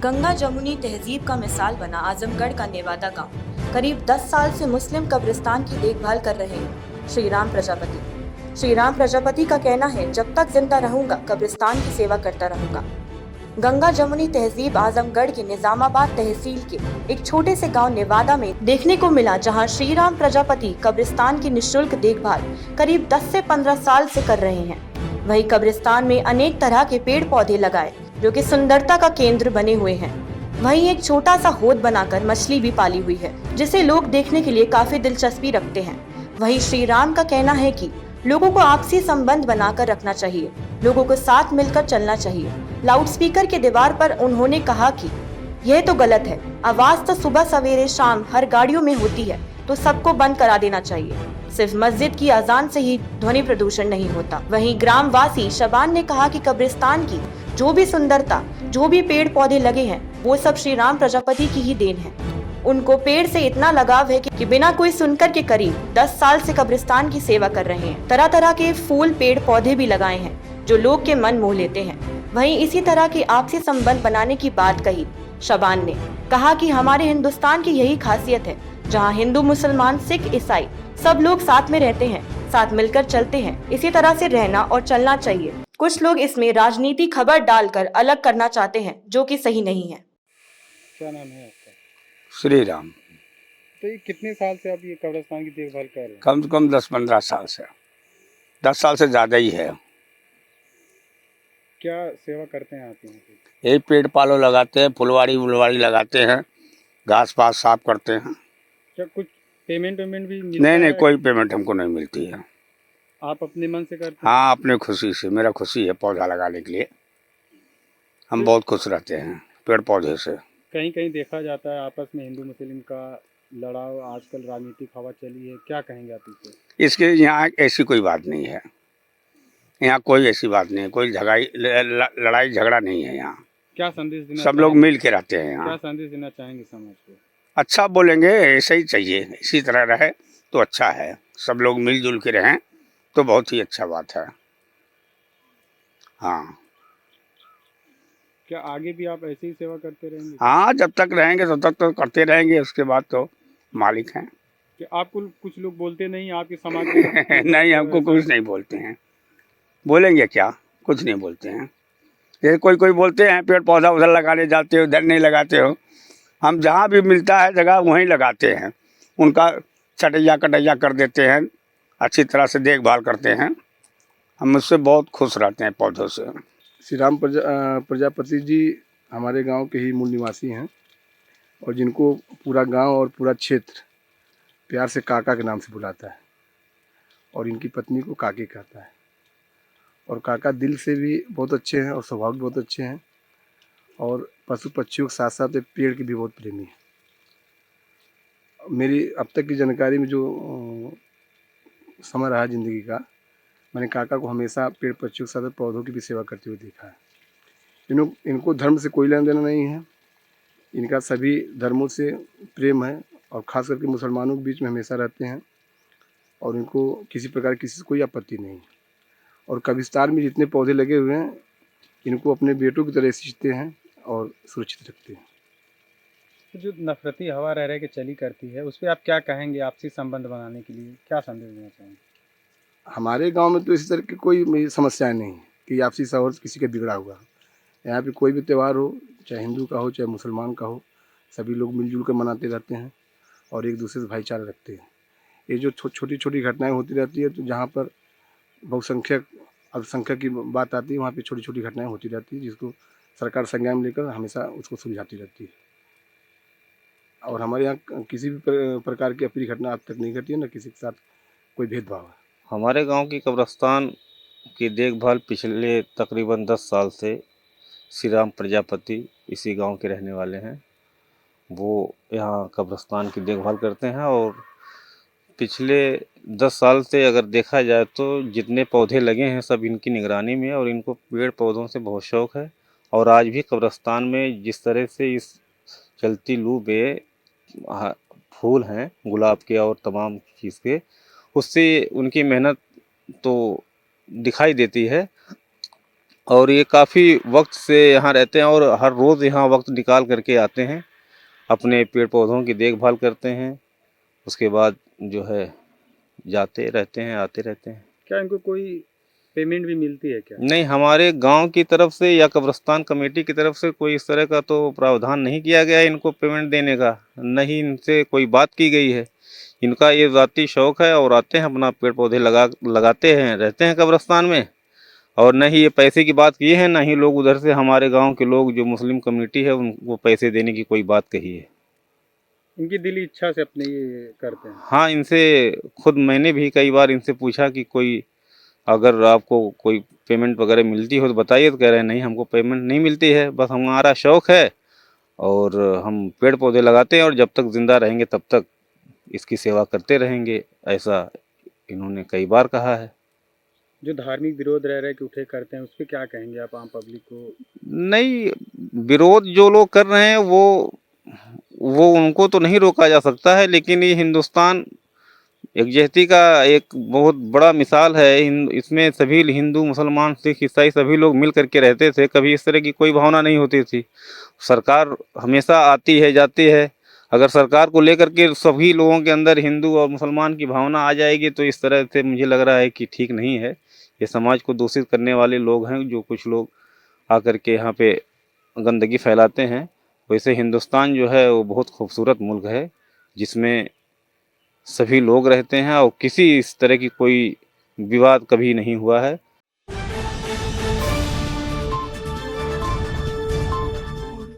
गंगा जमुनी तहजीब का मिसाल बना आजमगढ़ का नेवादा गांव। करीब 10 साल से मुस्लिम कब्रिस्तान की देखभाल कर रहे हैं श्रीराम प्रजापति। श्रीराम प्रजापति का कहना है, जब तक जिंदा रहूंगा कब्रिस्तान की सेवा करता रहूंगा। गंगा जमुनी तहजीब आजमगढ़ के निजामाबाद तहसील के एक छोटे से गांव नेवादा में देखने को मिला, जहां श्रीराम प्रजापति कब्रिस्तान की निःशुल्क देखभाल करीब 10 से 15 साल से कर रहे हैं। वहीं कब्रिस्तान में अनेक तरह के पेड़ पौधे लगाए जो कि सुंदरता का केंद्र बने हुए हैं। वहीं एक छोटा सा होद बनाकर मछली भी पाली हुई है, जिसे लोग देखने के लिए काफी दिलचस्पी रखते हैं। वहीं श्रीराम का कहना है कि लोगों को आपसी संबंध बनाकर रखना चाहिए, लोगों को साथ मिलकर चलना चाहिए। लाउडस्पीकर के दीवार पर उन्होंने कहा कि यह तो गलत है, आवाज तो सुबह सवेरे शाम हर गाड़ियों में होती है, तो सबको बंद करा देना चाहिए। सिर्फ मस्जिद की अजान से ही ध्वनि प्रदूषण नहीं होता। वहीं ग्रामवासी शबान ने कहा कि कब्रिस्तान की जो भी सुंदरता, जो भी पेड़ पौधे लगे हैं, वो सब श्रीराम प्रजापति की ही देन है। उनको पेड़ से इतना लगाव है कि बिना कोई सुनकर के करीब 10 साल से कब्रिस्तान की सेवा कर रहे हैं। तरह तरह के फूल पेड़ पौधे भी लगाए हैं जो लोग के मन मोह लेते हैं। वहीं इसी तरह के आपसी संबंध बनाने की बात कही शबान ने। कहा कि हमारे हिंदुस्तान की यही खासियत है, जहाँ हिंदू, मुसलमान, सिख, ईसाई सब लोग साथ में रहते हैं, साथ मिलकर चलते हैं। इसी तरह से रहना और चलना चाहिए। कुछ लोग इसमें राजनीति खबर डालकर अलग करना चाहते हैं, जो कि सही नहीं है। क्या नाम है आपका? श्री राम। तो ये कितने साल से आप ये कब्रिस्तान की देखभाल कर रहे हैं? कम से कम 10-15 साल से, 10 साल से ज़्यादा ही है। क्या सेवा करते हैं आप यहाँ पे? यही पेड़ पालो लगाते हैं, फुलवाड़ी वुलवाड़ी लगाते हैं, घास पास साफ करते हैं। क्या कुछ पेमेंट भी मिलता नहीं, है? कोई पेमेंट हमको नहीं मिलती है। आप अपने मन से करते हैं? हाँ, अपने खुशी से। मेरा खुशी है पौधा लगाने के लिए। हम बहुत खुश रहते हैं पेड़ पौधे से। कहीं कहीं देखा जाता है आपस में हिंदू मुस्लिम का लड़ाव, आजकल राजनीतिक हवा चली है, क्या कहेंगे आप इससे? इसके यहाँ ऐसी कोई बात नहीं है। यहाँ कोई ऐसी बात नहीं है, कोई लड़ाई झगड़ा नहीं है। यहाँ क्या संदेश देना सब लोग मिल के रहते हैं। क्या यहाँ संदेश देना चाहेंगे समाज को? अच्छा बोलेंगे, ऐसा ही चाहिए, इसी तरह रहे तो अच्छा है। सब लोग मिलजुल के रहें तो बहुत ही अच्छा बात है। हाँ। क्या आगे भी आप ऐसे ही सेवा करते रहेंगे? हाँ, जब तक रहेंगे तब तक तो करते रहेंगे, उसके बाद तो मालिक हैं। कि आपको कुछ लोग बोलते नहीं आपके समाज में? नहीं, हमको कुछ नहीं बोलते हैं। बोलेंगे क्या, कुछ नहीं बोलते हैं। ये कोई बोलते हैं पेड़ पौधा उधर लगाने जाते हो, इधर नहीं लगाते हो। हम जहाँ भी मिलता है जगह वहीं लगाते हैं। उनका छटैया कटैया कर देते हैं, अच्छी तरह से देखभाल करते हैं। हम उससे बहुत खुश रहते हैं पौधों से। श्रीराम प्रजापति जी हमारे गांव के ही मूल निवासी हैं और जिनको पूरा गांव और पूरा क्षेत्र प्यार से काका के नाम से बुलाता है और इनकी पत्नी को काकी कहता है। और काका दिल से भी बहुत अच्छे हैं और स्वभाव भी बहुत अच्छे हैं और पशु पक्षियों के साथ साथ पेड़ के भी बहुत प्रेमी हैं। मेरी अब तक की जानकारी में जो समय रहा ज़िंदगी का, मैंने काका को हमेशा पेड़ पक्षियों के साथ पौधों की भी सेवा करते हुए देखा है। इनको धर्म से कोई लेना देना नहीं है। इनका सभी धर्मों से प्रेम है और ख़ास करके मुसलमानों के बीच में हमेशा रहते हैं और इनको किसी प्रकार किसी से कोई आपत्ति नहीं है। और कब्रिस्तान में जितने पौधे लगे हुए हैं, इनको अपने बेटों की तरह सींचते हैं और सुरक्षित रखते हैं। तो जो नफरती हवा रह के चली करती है, उस पर आप क्या कहेंगे? आपसी संबंध बनाने के लिए क्या संदेश देना चाहेंगे? हमारे गांव में तो इस तरह की कोई समस्याएं नहीं है कि आपसी सौहार्द किसी का बिगड़ा हुआ। यहाँ पे कोई भी त्यौहार हो, चाहे हिंदू का हो चाहे मुसलमान का हो, सभी लोग मिलजुल कर मनाते रहते हैं और एक दूसरे से भाईचारा रखते हैं। ये जो छोटी छोटी घटनाएं होती रहती है, तो जहाँ पर बहुसंख्यक अल्पसंख्यक की बात आती है, वहाँ पे छोटी छोटी घटनाएं होती रहती है, जिसको सरकार संज्ञान में लेकर हमेशा उसको सुलझाती रहती है। और हमारे यहाँ किसी भी प्रकार की अप्रिय घटना अब तक नहीं घटी है, न किसी के साथ कोई भेदभाव है। हमारे गांव की कब्रिस्तान की देखभाल पिछले तकरीबन 10 साल से श्रीराम प्रजापति इसी गांव के रहने वाले हैं। वो यहाँ कब्रिस्तान की देखभाल करते हैं और पिछले 10 साल से अगर देखा जाए तो जितने पौधे लगे हैं सब इनकी निगरानी में, और इनको पेड़ पौधों से बहुत शौक़ है। और आज भी कब्रिस्तान में जिस तरह से इस चलती लू पे फूल हैं गुलाब के और तमाम चीज़ के, उससे उनकी मेहनत तो दिखाई देती है। और ये काफ़ी वक्त से यहाँ रहते हैं और हर रोज़ यहाँ वक्त निकाल करके आते हैं, अपने पेड़ पौधों की देखभाल करते हैं, उसके बाद जो है जाते रहते हैं, आते रहते हैं। क्या इनको कोई पेमेंट भी मिलती है क्या? नहीं, हमारे गांव की तरफ से या कब्रिस्तान कमेटी की तरफ से कोई इस तरह का तो प्रावधान नहीं किया गया है इनको पेमेंट देने का, न ही इनसे कोई बात की गई है। इनका ये ज़ाती शौक़ है और आते हैं अपना पेड़ पौधे लगाते हैं, रहते हैं कब्रिस्तान में, और न ही ये पैसे की बात की है, न ही लोग उधर से हमारे गांव के लोग जो मुस्लिम कम्युनिटी है उनको पैसे देने की कोई बात कही है। इनकी दिली इच्छा से अपने ये करते हैं। हाँ, इनसे खुद मैंने भी कई बार इनसे पूछा कि कोई अगर आपको कोई पेमेंट वगैरह मिलती हो तो बताइए, तो कह रहे हैं नहीं हमको पेमेंट नहीं मिलती है, बस हमारा शौक़ है और हम पेड़ पौधे लगाते हैं और जब तक ज़िंदा रहेंगे तब तक इसकी सेवा करते रहेंगे, ऐसा इन्होंने कई बार कहा है। जो धार्मिक विरोध रह रहे कि उठे करते हैं, उस पर क्या कहेंगे आप आम पब्लिक को? नहीं, विरोध जो लोग कर रहे हैं वो उनको तो नहीं रोका जा सकता है, लेकिन ये हिंदुस्तान एकजहती का एक बहुत बड़ा मिसाल है। इसमें सभी हिंदू, मुसलमान, सिख, ईसाई सभी लोग मिल करके रहते थे, कभी इस तरह की कोई भावना नहीं होती थी। सरकार हमेशा आती है जाती है, अगर सरकार को लेकर के सभी लोगों के अंदर हिंदू और मुसलमान की भावना आ जाएगी तो इस तरह से मुझे लग रहा है कि ठीक नहीं है। ये समाज को दूषित करने वाले लोग हैं, जो कुछ लोग आकर के यहाँ पे गंदगी फैलाते हैं। वैसे हिंदुस्तान जो है वो बहुत खूबसूरत मुल्क है, जिसमें सभी लोग रहते हैं और किसी इस तरह की कोई विवाद कभी नहीं हुआ है।